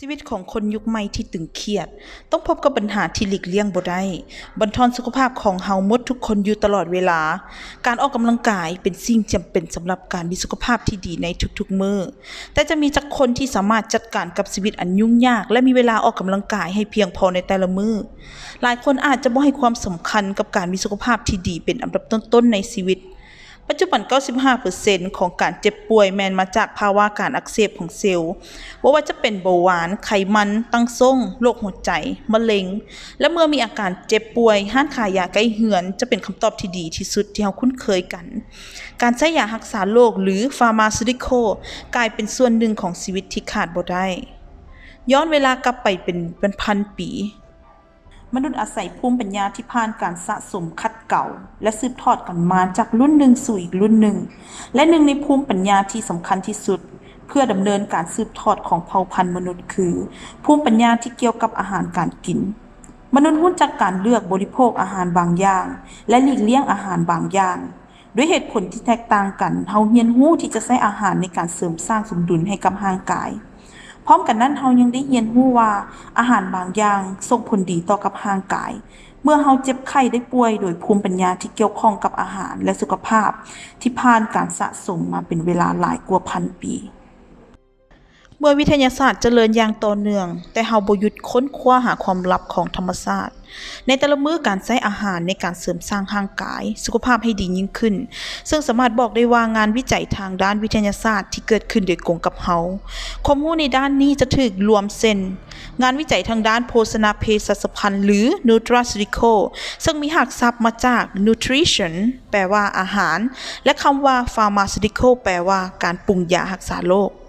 ชีวิตของคนยุคใหม่ที่ตึงเครียดต้องพบกับปัญหาที่หลีกเลี่ยงบ่ได้บั่นทอนสุขภาพของเฮาหมดทุกคนอยู่ตลอดเวลาการออกกำลังกายเป็นสิ่งจำเป็นสำหรับการมีสุขภาพที่ดีในทุกๆมื้อแต่จะมีจักคนที่สามารถจัดการกับชีวิตอันยุ่งยากและมีเวลาออกกำลังกายให้เพียงพอในแต่ละมื้อหลายคนอาจจะบ่ให้ความสำคัญกับการมีสุขภาพที่ดีเป็นอันดับต้นๆในชีวิตปัจจุบัน 95% ของการเจ็บป่วยแม้นมาจากภาวะการอักเสบของเซลล์บ่ว่าจะเป็นเบาหวานไขมันตั้งทรงโรคหัวใจมะเร็งและเมื่อมีอาการเจ็บป่วยห้านขายยาใกล้เฮือนจะเป็นคำตอบที่ดีที่สุดที่เราคุ้นเคยกันการใช้ยารักษาโรคหรือฟาร์มาซิวติคอลกลายเป็นส่วนหนึ่งของชีวิตที่ขาดบ่ได้ย้อนเวลากลับไปเป็นพันปีมนุษย์อาศัยภูมิปัญญาที่ผ่านการสะสมขัดเกลาและสืบทอดกันมาจากรุ่นหนึ่งสู่อีกรุ่นหนึ่งและหนึ่งในภูมิปัญญาที่สำคัญที่สุดเพื่อดำเนินการสืบทอดของเผ่าพันธุ์มนุษย์คือภูมิปัญญาที่เกี่ยวกับอาหารการกินมนุษย์รู้จักการเลือกบริโภคอาหารบางอย่างและหลีกเลี่ยงอาหารบางอย่างด้วยเหตุผลที่แตกต่างกันเฮาเรียนรู้ที่จะใช้อาหารในการเสริมสร้างสมดุลให้กับร่างกายพร้อมกันนั้นเฮายังได้เรียนรู้ว่าอาหารบางอย่างส่งผลดีต่อกับร่างกายเมื่อเฮาเจ็บไข้ได้ป่วยโดยภูมิปัญญาที่เกี่ยวข้องกับอาหารและสุขภาพที่ผ่านการสะสมมาเป็นเวลาหลายกว่าพันปีเมื่อวิทยาศาสตร์เจริญอย่างต่อเนื่องแต่เฮาบ่หยุดค้นคว้าหาความลับของธรรมชาติในแต่ละมื้อการใช้อาหารในการเสริมสร้างร่างกายสุขภาพให้ดียิ่งขึ้นซึ่งสามารถบอกได้ว่างานวิจัยทางด้านวิทยาศาสตร์ที่เกิดขึ้นโดยกงกับเฮาข้อมูลในด้านนี้จะถูกรวมเช่นงานวิจัยทางด้านโภชนาเภสัชพันธ์หรือ Nutraceutical ซึ่งมีรากศัพท์มาจาก Nutrition แปลว่าอาหารและคำว่า Pharmaceutical แปลว่าการปรุงยารักษาโรค